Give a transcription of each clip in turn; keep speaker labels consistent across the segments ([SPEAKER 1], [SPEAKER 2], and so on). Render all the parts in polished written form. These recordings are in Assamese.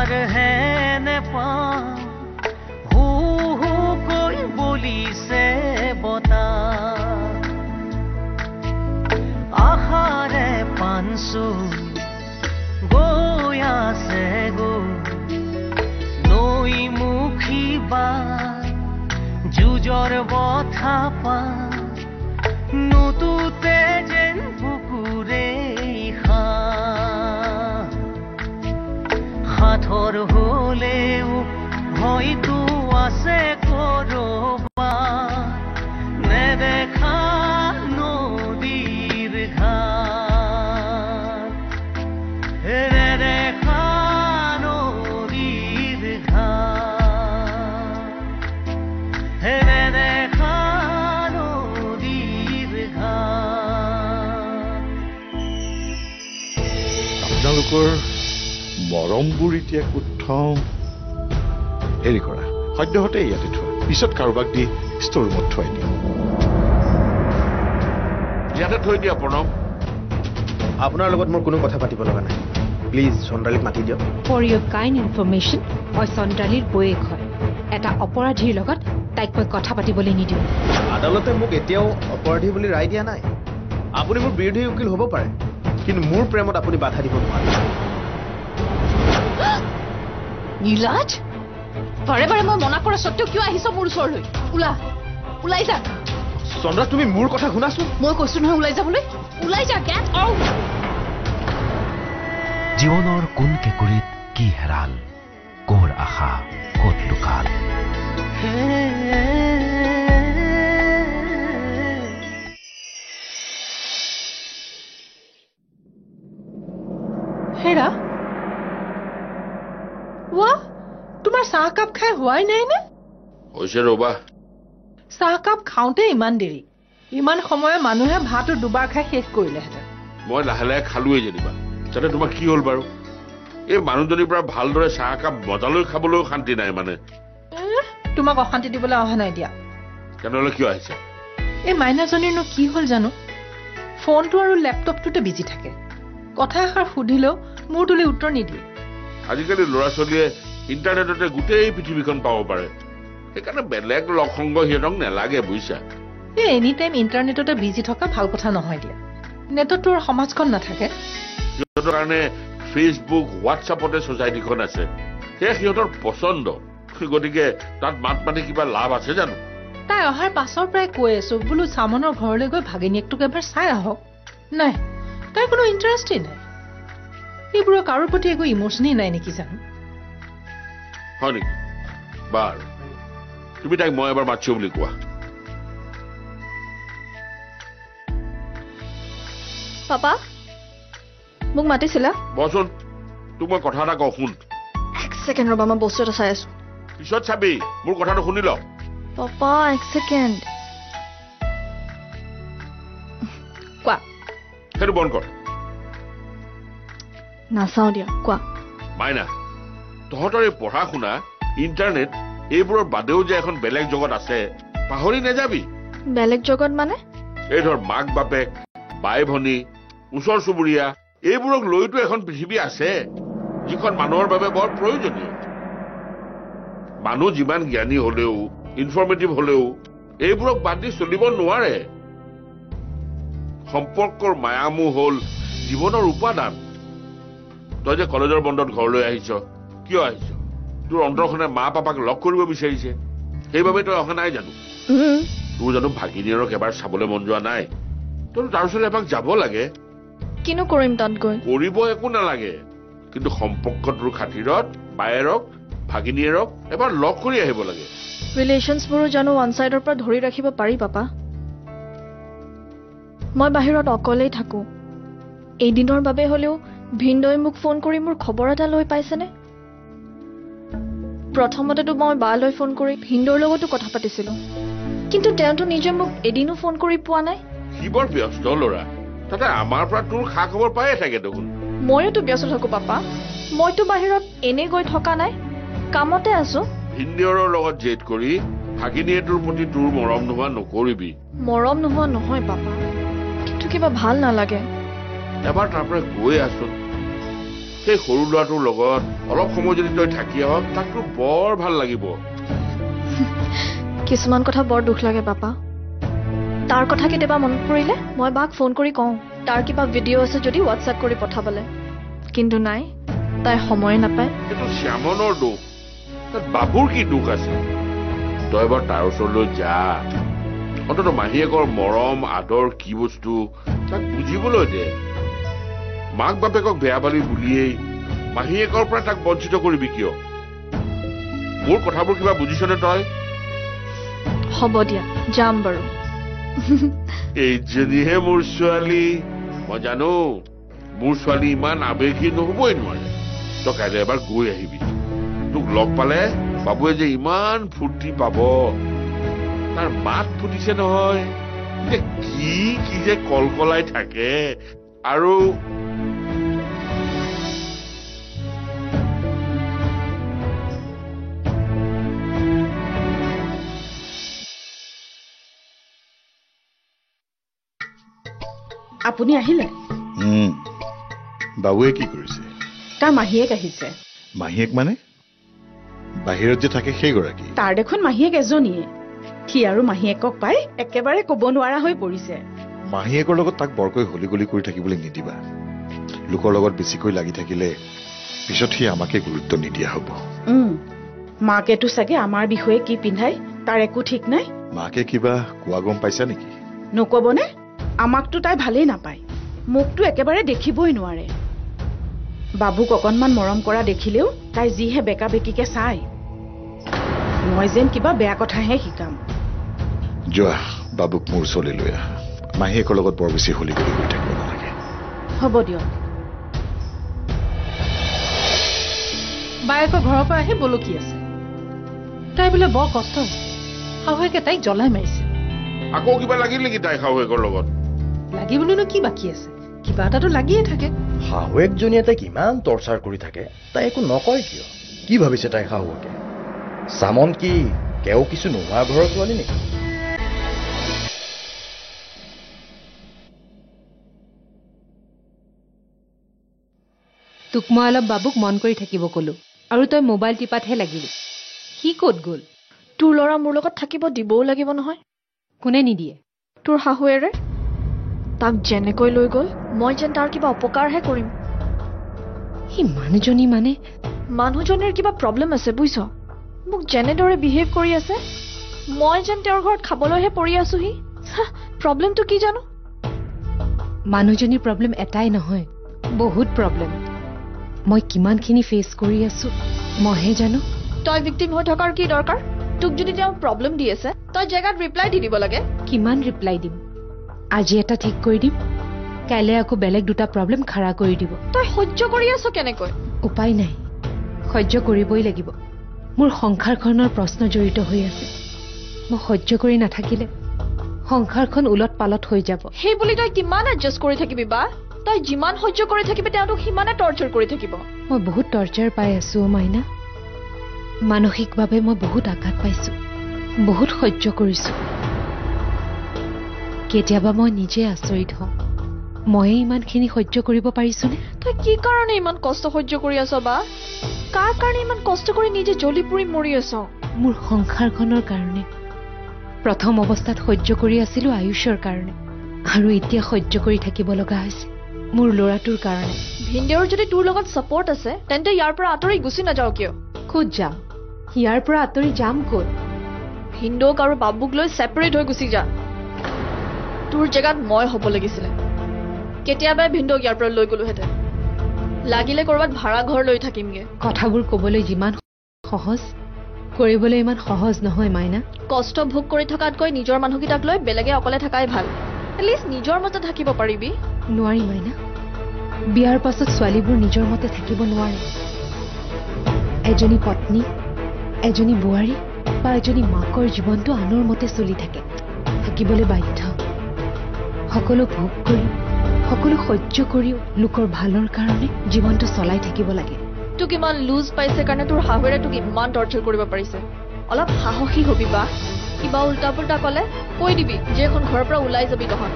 [SPEAKER 1] प्यार है न पाऊं हू कोई बोली से बता आहारे पांसु गोया से गो नई मुखी बा जुजर बथा पा नतुते जेन बुकुरे हाथर हलेও হয়তো আছে করবা নেদেখা নদীর ঘাট নেদেখা নদীর ঘাট নেদেখা নদীর ঘাট
[SPEAKER 2] আপোনালোকৰ মৰমবোৰ এতিয়া উত্তম হেৰি কৰা সদ্যহতে ইয়াতে থোৱা পিছত কাৰোবাক দি ষ্ট'ৰ ৰুমত থৈ দিয়া
[SPEAKER 3] ইয়াতে থৈ দিয়া প্ৰণৱ
[SPEAKER 4] আপোনাৰ লগত মোৰ কোনো কথা পাতিব লগা নাই প্লিজ চন্দ্ৰালীক মাতি দিয়ক
[SPEAKER 5] ফৰ ইউৰ কাইণ্ড ইনফৰমেশ্যন মই চন্দ্ৰালীৰ বৌয়েক হয় এটা অপৰাধীৰ লগত তাইক মই কথা পাতিবলৈ নিদিওঁ
[SPEAKER 4] আদালতে মোক এতিয়াও অপৰাধী বুলি ৰায় দিয়া নাই আপুনি মোৰ বিৰোধী উকিল হ'ব পাৰে কিন্তু মোৰ প্ৰেমত আপুনি বাধা দিব নোৱাৰে
[SPEAKER 6] নীলাজ বাৰে বাৰে মই মনা কৰা সত্ত্বেও কিয় আহিছ মোৰ ওচৰলৈ ওলাই যা
[SPEAKER 4] চন্দ্ৰা তুমি মোৰ কথা শুনাছো
[SPEAKER 6] মই কৈছো নহয় ওলাই যাবলৈ ওলাই যা গেট আউট
[SPEAKER 7] জীৱনৰ কোন কেকুৰিত কি হেৰাল কৰ আশা ক'ত লুকাল
[SPEAKER 8] হেৰা ৱা তোমাৰ চাহকাপ খাই হোৱাই নাই নে
[SPEAKER 3] হৈছে ৰবা
[SPEAKER 8] চাহকাপ খাওঁতে ইমান দেৰি ইমান সময় মানুহে ভাতটো দুবাৰ খাই শেষ কৰিলেহেঁতেন
[SPEAKER 3] মই লাহে লাহে খালোৱেই যেনিবা যাতে তোমাৰ কি হ'ল বাৰু এই মানুহজনীৰ পৰা ভালদৰে চাহকাপ মজালৈ খাবলৈও শান্তি নাই মানে
[SPEAKER 8] তোমাক অশান্তি দিবলৈ অহা নাই দিয়া
[SPEAKER 3] তেনেহ'লে কিয় আহিছে
[SPEAKER 8] এই মাইনাজনীৰনো কি হ'ল জানো ফোনটো আৰু লেপটপটোতে বিজি থাকে কথা এষাৰ সুধিলেও মোৰ তুলি উত্তৰ নিদিয়ে
[SPEAKER 3] আজিকালি ল'ৰা ছোৱালীয়ে ইণ্টাৰনেটতে গোটেই পৃথিৱীখন পাব পাৰে সেইকাৰণে বেলেগ লগ সংগ সিহঁতক নেলাগে বুজিছা
[SPEAKER 8] এই এনি টাইম ইণ্টাৰনেটতে বিজি থকা ভাল কথা নহয় দিয়া নেটতো সমাজখন নাথাকে
[SPEAKER 3] সিহঁতৰ কাৰণে ফেচবুক হোৱাটছআপতে ছ'চাইটিখন আছে সেয়া সিহঁতৰ পচন্দ গতিকে তাত মাত মাতি কিবা লাভ আছে জানো
[SPEAKER 8] তাই অহাৰ পাছৰ পৰাই কৈ আছো বোলো চামনৰ ঘৰলৈ গৈ ভাগিনীয়েকটোক এবাৰ চাই আহক নাই তাই কোনো ইণ্টাৰেষ্টেই নাই এইবোৰৰ কাৰোৰ প্ৰতি একো ইম'চনেই নাই নেকি জানো
[SPEAKER 3] হয় নেকি বাৰু তুমি তাইক মই এবাৰ মাতিছো বুলি কোৱা
[SPEAKER 6] পাপা মোক মাতিছিলা
[SPEAKER 3] বচোন তোক মই কথা এটা কওঁ শুন
[SPEAKER 6] এক ছেকেণ্ড ৰবা মই বস্তু এটা চাই আছো
[SPEAKER 3] পিছত চাবি মোৰ কথাটো শুনি ল
[SPEAKER 6] পাপা এক ছেকেণ্ড কোৱা
[SPEAKER 3] সেইটো বন্ধ কৰ
[SPEAKER 6] নাচাওঁ দিয়া কোৱা
[SPEAKER 3] মাইনা তহঁতৰ এই পঢ়া শুনা ইণ্টাৰনেট এইবোৰৰ বাদেও যে এখন বেলেগ জগত আছে পাহৰি নাযাবি
[SPEAKER 6] বেলেগ জগত মানে
[SPEAKER 3] এই ধৰ মাক বাপেক বাই ভনী ওচৰ চুবুৰীয়া এইবোৰক লৈতো এখন পৃথিৱী আছে যিখন মানুহৰ বাবে বৰ প্ৰয়োজনীয় মানুহ যিমান জ্ঞানী হলেও ইনফৰ্মেটিভ হলেও এইবোৰক বাদ দি চলিব নোৱাৰে সম্পৰ্কৰ মায়ামোহ হ'ল জীৱনৰ উপাদান তই যে কলেজৰ বন্ধত ঘৰলৈ আহিছ কিয় আহিছ তোৰ অন্তৰখনে মা পাপাক লগ কৰিব বিচাৰিছে সেইবাবে তই অহা নাই জানো তোৰ জানো ভাগিনীয়েৰক এবাৰ চাবলৈ মন যোৱা নাই তই তাৰ ওচৰলৈ এপাক যাব লাগে
[SPEAKER 6] কিনো কৰিম তাত গৈ
[SPEAKER 3] কৰিব একো নালাগে কিন্তু সম্পৰ্কটোৰ খাতিৰত বায়েৰক ভাগিনীয়েৰক এবাৰ লগ কৰি আহিব লাগে
[SPEAKER 6] ৰিলেশ্যনছবোৰো জানো ওৱান চাইডৰ পৰা ধৰি ৰাখিব পাৰি পাপা মই বাহিৰত অকলেই থাকো এদিনৰ বাবে হলেও ভিনদৈ মোক ফোন কৰি মোৰ খবৰ এটা লৈ পাইছেনে প্ৰথমতেতো মই বালৈ ফোন কৰি ভিনদৈৰ লগতো কথা পাতিছিলো কিন্তু তেওঁতো নিজে মোক এদিনো ফোন কৰি পোৱা নাই
[SPEAKER 3] সি বৰ ব্যস্ত ল'ৰা তাতে আমাৰ পৰা তোৰ খা খবৰ পায়ে থাকে দেখোন
[SPEAKER 6] ময়োতো ব্যস্ত থাকো পাপা মইতো বাহিৰত এনে গৈ থকা নাই কামতে আছো
[SPEAKER 3] ভিনদৈৰৰ লগত জেদ কৰি ভাগিনীয়েটোৰ প্ৰতি তোৰ মৰম নোহোৱা নকৰিবি
[SPEAKER 6] মৰম নোহোৱা নহয় পাপা কিন্তু কিবা ভাল নালাগে
[SPEAKER 3] এবাৰ তাৰ পৰা গৈ আছো সেই সৰু ল'ৰাটোৰ লগত অলপ সময় যদি তই থাকি আহ তাকতো বৰ ভাল লাগিব
[SPEAKER 9] কিছুমান কথা বৰ দুখ লাগে পাপা তাৰ কথা কেতিয়াবা মনত পৰিলে মই বাক ফোন কৰি কওঁ তাৰ কিবা ভিডিঅ' আছে যদি হোৱাটছআপ কৰি পঠাবলে কিন্তু নাই তাই সময় নাপায়
[SPEAKER 3] এইটো শ্যামনৰ দুখ তাত বাবুৰ কি দুখ আছে তই এবাৰ তাৰ ওচৰলৈ যা অন্ততঃ মাহীয়েকৰ মৰম আদৰ কি বস্তু তাক বুজিবলৈ দে মাক বাপেকক বেয়া পালি বুলিয়েই মাহীয়েকৰ পৰা তাক বঞ্চিত কৰিবি কিয় মোৰ কথাবোৰ কিবা বুজিছনে তই
[SPEAKER 9] হ'ব দিয়া যাম বাৰু
[SPEAKER 3] এইজনীহে মোৰ ছোৱালী মই জানো মোৰ ছোৱালী ইমান আৱেগী নহবই নোৱাৰে তই কাইলৈ এবাৰ গৈ আহিবি তোক লগ পালে বাবুৱে যে ইমান ফূৰ্তি পাব তাৰ মাত ফুটিছে নহয় কি কি যে কলকলাই থাকে আৰু
[SPEAKER 10] আপুনি আহিলে
[SPEAKER 2] বাবুৱে কি কৰিছে
[SPEAKER 10] তাৰ মাহীয়েক আহিছে
[SPEAKER 2] মাহীয়েক মানে বাহিৰত যে থাকে সেইগৰাকী
[SPEAKER 10] তাৰ দেখোন মাহীয়েক এজনীয়ে সি আৰু মাহীয়েকক পাই একেবাৰে ক'ব নোৱাৰা হৈ পৰিছে
[SPEAKER 2] মাহীয়েকৰ লগত তাক বৰকৈ হলি গলি কৰি থাকিবলৈ নিদিবা লোকৰ লগত বেছিকৈ লাগি থাকিলে পিছত সি আমাকে গুৰুত্ব নিদিয়া হ'ব
[SPEAKER 10] মাকেতো চাগে আমাৰ বিষয়ে কি পিন্ধাই তাৰ একো ঠিক নাই
[SPEAKER 2] মাকে কিবা কোৱা গম পাইছা নেকি
[SPEAKER 10] নকবনে আমাকতো তাই ভালেই নাপায় মোকতো একেবাৰে দেখিবই নোৱাৰে বাবুক অকণমান মৰম কৰা দেখিলেও তাই যিহে বেকা বেকিকে চাই মই যেন কিবা বেয়া কথাহে শিকাম
[SPEAKER 2] যোৱা বাবুক মোৰ ওচৰলৈ লৈ আহা মাহীয়েকৰ লগত বৰ বেছি হলি গলি কৰি থাকিব নালাগে
[SPEAKER 10] হ'ব দিয়ক
[SPEAKER 8] বায়েকৰ ঘৰৰ পৰা আহি বলকি আছে তাই বোলে বৰ কষ্ট হৈছে শাহুৱেকে তাইক জ্বলাই মাৰিছে
[SPEAKER 3] আকৌ কিবা লাগিল নেকি তাই শাহুৱেকৰ লগত
[SPEAKER 8] লাগিবলৈনো কি বাকী আছে কিবা এটাতো লাগিয়ে থাকে
[SPEAKER 4] শাহুৱেকজনীয়ে তাইক ইমান টৰ্চাৰ কৰি থাকে তাই একো নকয় কিয় কি ভাবিছে তাই শাহুৱেকে চামন কি কেও কিছু নোহোৱা ঘৰৰ ছোৱালী নেকি
[SPEAKER 5] তোক মই অলপ বাবুক মন কৰি থাকিব ক'লো আৰু তই মোবাইল টিপাতহে লাগিলি কি ক'ত গ'ল
[SPEAKER 9] তোৰ ল'ৰা মোৰ লগত থাকিব দিবও লাগিব নহয়
[SPEAKER 5] কোনে নিদিয়ে
[SPEAKER 9] তোৰ শাহুৱেৰে তাক যেনেকৈ লৈ গ'ল মই যেন তাৰ কিবা অপকাৰহে কৰিম
[SPEAKER 5] সি মানুহজনী মানে
[SPEAKER 9] মানুহজনীৰ কিবা প্ৰব্লেম আছে বুজিছ মোক যেনেদৰে বিহেভ কৰি আছে মই যেন তেওঁৰ ঘৰত খাবলৈহে পৰি আছোহি প্ৰব্লেমটো কি জানো
[SPEAKER 5] মানুহজনীৰ প্ৰব্লেম এটাই নহয় বহুত প্ৰব্লেম মই কিমানখিনি ফেচ কৰি আছো মইহে জানো
[SPEAKER 9] তই ভিক্টিম হৈ থকাৰ কি দৰকাৰ তোক যদি তেওঁ প্ৰব্লেম দি আছে তই জেগাত ৰিপ্লাই দি দিব লাগে
[SPEAKER 5] কিমান ৰিপ্লাই দিম আজি এটা ঠিক কৰি দিম কাইলৈ আকৌ বেলেগ দুটা প্ৰব্লেম খাৰা কৰি দিব
[SPEAKER 9] তই সহ্য কৰি আছ কেনেকৈ
[SPEAKER 5] উপায় নাই সহ্য কৰিবই লাগিব মোৰ সংসাৰখনৰ প্ৰশ্ন জড়িত হৈ আছে মই সহ্য কৰি নাথাকিলে সংসাৰখন উলট পালট হৈ যাব
[SPEAKER 9] সেই বুলি তই কিমান এডজাষ্ট কৰি থাকিবি বা তই যিমান সহ্য কৰি থাকিবি তেওঁক সিমানে টৰ্চাৰ কৰি থাকিব
[SPEAKER 5] মই বহুত টৰ্চাৰ পাই আছো মাইনা মানসিকভাৱে মই বহুত আঘাত পাইছো বহুত সহ্য কৰিছো কেতিয়াবা মই নিজে আচৰিত হওঁ ময়ে ইমানখিনি সহ্য কৰিব পাৰিছোনে
[SPEAKER 9] তই কি কাৰণে ইমান কষ্ট সহ্য কৰি আছ বা কাৰ কাৰণে ইমান কষ্ট কৰি নিজে জ্বলি পুৰি মৰি আছ
[SPEAKER 5] মোৰ সংসাৰখনৰ কাৰণে প্ৰথম অৱস্থাত সহ্য কৰি আছিলো আয়ুষৰ কাৰণে আৰু এতিয়া সহ্য কৰি থাকিব লগা হৈছে মোৰ ল'ৰাটোৰ কাৰণে
[SPEAKER 9] ভিনদেউৰ যদি তোৰ লগত ছাপোৰ্ট আছে তেন্তে ইয়াৰ পৰা আঁতৰি গুচি নাযাও কিয়
[SPEAKER 5] ক'ত যাম ইয়াৰ পৰা আঁতৰি যাম ক'ত
[SPEAKER 9] ভিনদেউক আৰু বাবুক লৈ ছেপাৰেট হৈ গুচি যা তোৰ জেগাত মই হ'ব লাগিছিলে কেতিয়াবাই ভিনদেউক ইয়াৰ পৰা লৈ গলোহেঁতেন লাগিলে ক'ৰবাত ভাড়া ঘৰ লৈ থাকিমগে
[SPEAKER 5] কথাবোৰ ক'বলৈ যিমান সহজ কৰিবলৈ ইমান সহজ নহয় মাইনা
[SPEAKER 9] কষ্ট ভোগ কৰি থকাতকৈ নিজৰ মানুহকেইটাক লৈ বেলেগে অকলে থকাই ভাল এটলিষ্ট নিজৰ মতে থাকিব পাৰিবি
[SPEAKER 5] নোৱাৰি মাইনা বিয়াৰ পাছত ছোৱালীবোৰ নিজৰ মতে থাকিব নোৱাৰে এজনী পত্নী এজনী বোৱাৰী বা এজনী মাকৰ জীৱনটো আনৰ মতে চলি থাকে থাকিবলৈ বাধ্য সকলো ভোগ কৰি সকলো সহ্য কৰিও লোকৰ ভালৰ কাৰণে জীৱনটো চলাই থাকিব লাগে
[SPEAKER 9] তোক ইমান লুজ পাইছে কাৰণে তোৰ শাহুৱেৰে তোক ইমান টৰ্চাৰ কৰিব পাৰিছে অলপ সাহসী হবি বা কিবা উল্টা পুল্টা ক'লে কৈ দিবি যে এখন ঘৰৰ পৰা ওলাই যাবি তহঁত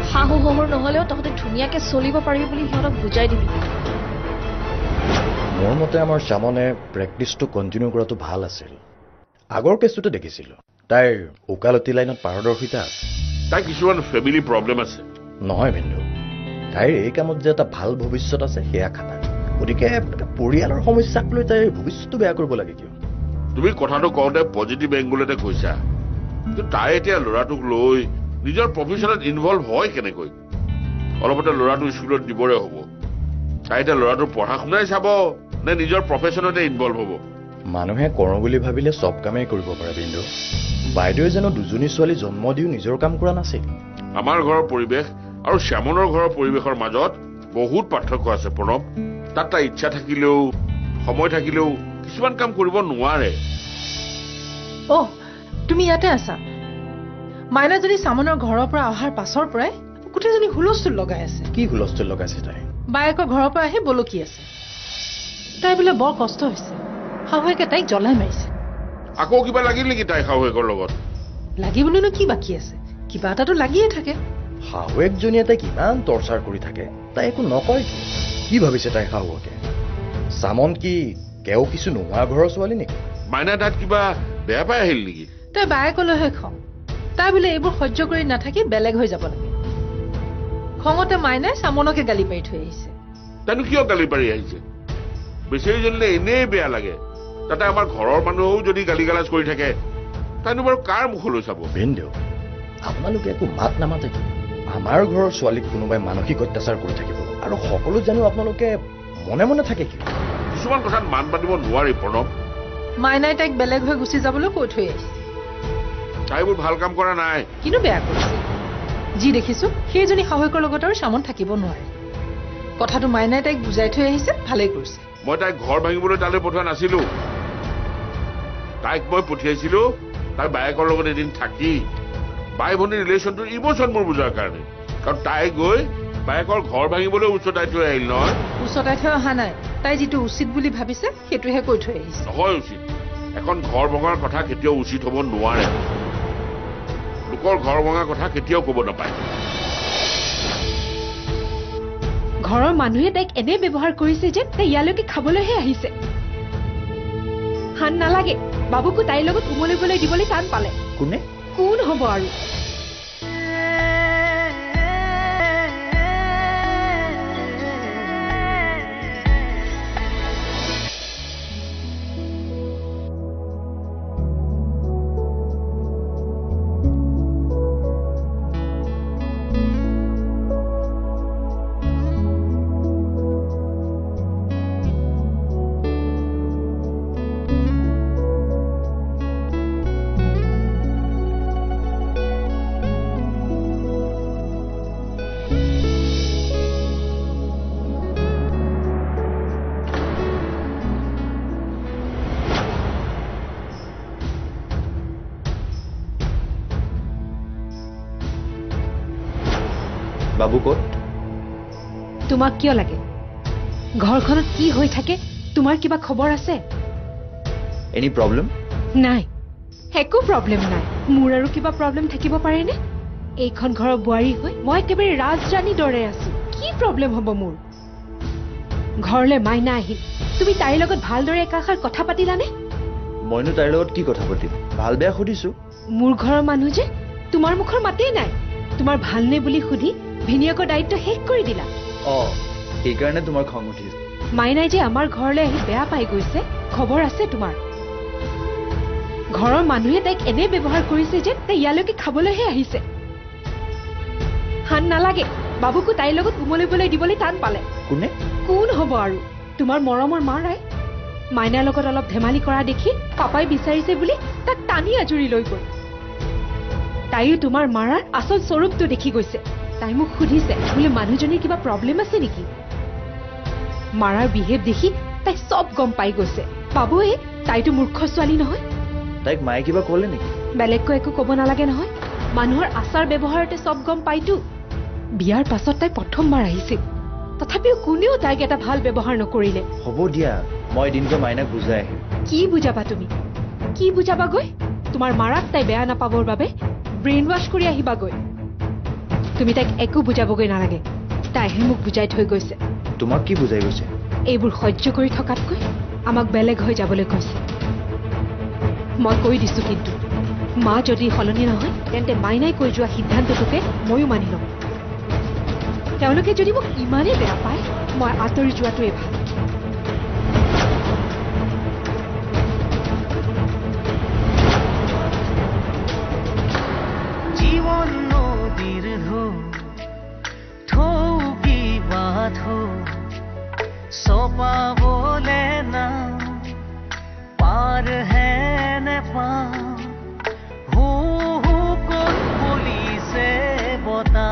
[SPEAKER 9] শাহু শহুৰ নহ'লেও তহঁতে ধুনীয়াকে চলিব পাৰিবি বুলি সিহঁতক বুজাই দিবি
[SPEAKER 4] মোৰ মতে আমাৰ চামনে প্ৰেক্টিচটো কণ্টিনিউ কৰাটো ভাল আছিল আগৰ কেছটোতে দেখিছিলোঁ তাইৰ ওকালতি লাইনত পাৰদৰ্শিতা আছে
[SPEAKER 3] তাই কিছুমান ফেমিলি প্ৰব্লেম আছে
[SPEAKER 4] নহয় বিন্দু তাইৰ এই কামত যে এটা ভাল ভৱিষ্যত আছে সেয়া খানা গতিকে পৰিয়ালৰ সমস্যাক লৈ তাইৰ ভৱিষ্যতটো বেয়া কৰিব লাগে কিয়
[SPEAKER 3] তুমি কথাটো কওঁতে পজিটিভ এংগুলতে কৈছা কিন্তু তাই এতিয়া ল'ৰাটোক লৈ নিজৰ প্ৰফেশ্যনত ইনভলভ হয় কেনেকৈ অলপতে ল'ৰাটো স্কুলত দিবৰে হ'ব তাই এতিয়া ল'ৰাটোৰ পঢ়া শুনাই চাব নে নিজৰ প্ৰফেশ্যনতে ইনভলভ হ'ব
[SPEAKER 4] মানুহে কৰোঁ বুলি ভাবিলে চব কামেই কৰিব পাৰে বিন্দু বাইদেৱে জানো দুজনী ছোৱালী জন্ম দিও নিজৰ কাম কৰা নাছিল
[SPEAKER 3] আমাৰ ঘৰৰ পৰিৱেশ আৰু শ্যামনৰ ঘৰৰ পৰিৱেশৰ মাজত বহুত পাৰ্থক্য আছে প্ৰণৱ তাত তাই ইচ্ছা থাকিলেও সময় থাকিলেও কিছুমান কাম কৰিব নোৱাৰে
[SPEAKER 8] অ' তুমি ইয়াতে আছা মাইনা যদি চামনৰ ঘৰৰ পৰা অহাৰ পাছৰ পৰাই গোটেইজনী হুলস্থুল লগাই আছে
[SPEAKER 4] কি হুলস্থুল লগাইছে তাই
[SPEAKER 8] বায়েকৰ ঘৰৰ পৰা আহি বলকি আছে তাই বোলে বৰ কষ্ট হৈছে শাহুৱেকে তাইক জ্বলাই মাৰিছে
[SPEAKER 3] আকৌ কিবা লাগিল নেকি তাই শাহুৱেকৰ লগত
[SPEAKER 8] লাগিবলৈনো কি বাকী আছে কিবা এটাতো লাগিয়ে থাকে
[SPEAKER 4] শাহুৱেকজনীয়ে তাইক ইমান টৰ্চাৰ কৰি থাকে তাই একো নকয় কি ভাবিছে তাই শাহুৱেকে চামন কি কেও কিছু নোহোৱা ঘৰৰ ছোৱালী নেকি
[SPEAKER 3] মাইনা তাত কিবা বেয়া পাই আহিল নেকি
[SPEAKER 8] তাই বায়েকলৈহে খং তাই বোলে এইবোৰ সহ্য কৰি নাথাকি বেলেগ হৈ যাব লাগে খঙতে মাইনাই চামনকে গালি পাৰি থৈ আহিছে
[SPEAKER 3] তাইনো কিয় গালি পাৰি আহিছে বেচেৰীজনীলে এনেই বেয়া লাগে তাতে আমাৰ ঘৰৰ মানুহেও যদি গালি গালাজ কৰি থাকে তাইনো বাৰু কাৰ মুখলৈ চাব
[SPEAKER 4] ভিনদেউ আপোনালোকে একো মাত নামাতে কি আমাৰ ঘৰৰ ছোৱালীক কোনোবাই মানসিক অত্যাচাৰ কৰি থাকিব আৰু সকলো জানো আপোনালোকে মনে মনে থাকে কি
[SPEAKER 3] কিছুমান কথাত মান পাতিব নোৱাৰি প্ৰণৱ
[SPEAKER 8] মাইনাই তাইক বেলেগ হৈ গুচি যাবলৈ কৈ থৈ আহিছে
[SPEAKER 3] তাইবোৰ ভাল কাম কৰা নাই
[SPEAKER 8] কিন্তু বেয়া কৰিছে যি দেখিছো সেইজনী শাহুৱেকৰ লগত আৰু চামন থাকিব নোৱাৰে কথাটো মাইনাই তাইক বুজাই থৈ আহিছে ভালেই কৰিছে
[SPEAKER 3] মই তাইক ঘৰ ভাঙিবলৈ তালৈ পঠোৱা নাছিলো তাইক মই পঠিয়াইছিলো তাই বায়েকৰ লগত এদিন থাকি বাই ভনীৰ ৰিলেশ্যনটোৰ ইমোশ্যন মোৰ বুজাৰ কাৰণে কাৰণ তাই গৈ বায়েকৰ ঘৰ ভাঙিবলৈ উচ্চতাই থৈ আহিল নহয়
[SPEAKER 8] উচ্চতাই থৈ অহা নাই তাই যিটো উচিত বুলি ভাবিছে সেইটোহে কৈ থৈ আহিছে
[SPEAKER 3] নহয় উচিত এখন ঘৰ ভঙাৰ কথা কেতিয়াও উচিত হ'ব নোৱাৰে লোকৰ ঘৰ ভঙাৰ কথা কেতিয়াও ক'ব নাপায়
[SPEAKER 5] ঘৰৰ মানুহে তাইক এনে ব্যৱহাৰ কৰিছে যে তাই ইয়ালৈকে খাবলৈহে আহিছে হান নালাগে বাবুকো তাইৰ লগত উমলিবলৈ দিবলৈ টান পালে
[SPEAKER 4] কোনে
[SPEAKER 5] কোন হ'ব আৰু
[SPEAKER 4] বাবু ক'ত
[SPEAKER 5] তোমাক কিয় লাগে ঘৰখনত কি হৈ থাকে তোমাৰ কিবা খবৰ আছে
[SPEAKER 4] এনি প্ৰব্লেম
[SPEAKER 5] নাই একো প্ৰব্লেম নাই মোৰ আৰু কিবা প্ৰব্লেম থাকিব পাৰেনে এইখন ঘৰৰ বোৱাৰী হৈ মই একেবাৰে ৰাজৰাণীৰ দৰে আছো কি প্ৰব্লেম হ'ব মোৰ ঘৰলৈ মাইনা আহিল তুমি তাইৰ লগত ভালদৰে একাষাৰ কথা পাতিলানে
[SPEAKER 4] মইনো তাইৰ লগত কি কথা পাতিম ভাল বেয়া সুধিছো
[SPEAKER 5] মোৰ ঘৰৰ মানুহ যে তোমাৰ মুখৰ মাতেই নাই তোমাৰ ভালনে বুলি সুধি ভিনিয়কৰ দায়িত্ব শেষ কৰি দিলা
[SPEAKER 4] সেইকাৰণে তোমাৰ খং উঠিছে
[SPEAKER 5] মাইনাই যে আমাৰ ঘৰলৈ আহি বেয়া পাই গৈছে খবৰ আছে তোমাৰ ঘৰৰ মানুহে তাইক এনে ব্যৱহাৰ কৰিছে যে তাই ইয়ালৈকে খাবলৈহে আহিছে হান নালাগে বাবুকো তাইৰ লগত উমলিবলৈ দিবলৈ টান পালে
[SPEAKER 4] কোনে
[SPEAKER 5] কোন হ'ব আৰু তোমাৰ মৰমৰ মাৰাই মাইনাৰ লগত অলপ ধেমালি কৰা দেখি পাপাই বিচাৰিছে বুলি তাক টানি আজুৰি লৈ গ'ল তাইও তোমাৰ মাৰাৰ আচল স্বৰূপটো দেখি গৈছে তাই মোক সুধিছে বোলে মানুহজনীৰ কিবা প্ৰব্লেম আছে নেকি মাৰাৰ বিহেভ দেখি তাই চব গম পাই গৈছে বাবুৱে তাইতো মূৰ্খ ছোৱালী নহয়
[SPEAKER 4] তাইক মায়ে কিবা ক'লে নেকি
[SPEAKER 5] বেলেগকৈ একো ক'ব নালাগে নহয় মানুহৰ আচাৰ ব্যৱহাৰতে চব গম পাইতো বিয়াৰ পাছত তাই প্ৰথমবাৰ আহিছিল তথাপিও কোনেও তাইক এটা ভাল ব্যৱহাৰ নকৰিলে
[SPEAKER 4] হ'ব দিয়া মই এদিনকৈ মাইনাক বুজাই আহিম
[SPEAKER 5] কি বুজাবা তুমি কি বুজাবাগৈ তোমাৰ মাৰাক তাই বেয়া নাপাবৰ বাবে ব্ৰেইন ৱাছ কৰি আহিবাগৈ তুমি তাইক একো বুজাবগৈ নালাগে তাইহে মোক বুজাই থৈ গৈছে
[SPEAKER 4] তোমাক কি বুজাই গৈছে
[SPEAKER 5] এইবোৰ সহ্য কৰি থকাতকৈ আমাক বেলেগ হৈ যাবলৈ কৈছে মই কৈ দিছো কিন্তু মা যদি সলনি নহয় তেন্তে মাইনাই কৈ যোৱা সিদ্ধান্তটোকে ময়ো মানি ল'ম তেওঁলোকে যদি মোক ইমানেই বেয়া পায় মই আঁতৰি যোৱাটোৱে ভাল
[SPEAKER 1] জীবন নদীর ঠৌকি বাঁধো সপাবলে না পার হ্যান পা হু হু কোন পুলিশে বতা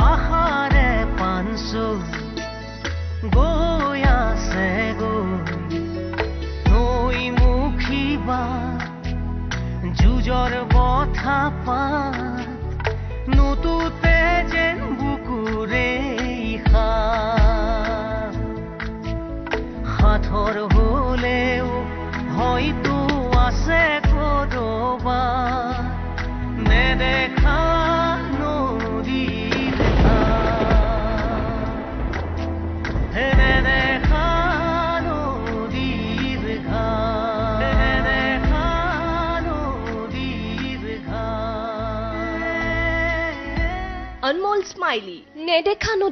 [SPEAKER 1] আহারে পানসো গয়াছে গৈ মুখী বা যুজৰ বথা পা নুতুতে যেন বুকুৰে সাঁথৰ হলেও হয়তো আছে কৰবা নেদেখা নদীৰ নেদেখা নদীৰ
[SPEAKER 9] অনমোল স্মাইলি নেদেখা নদী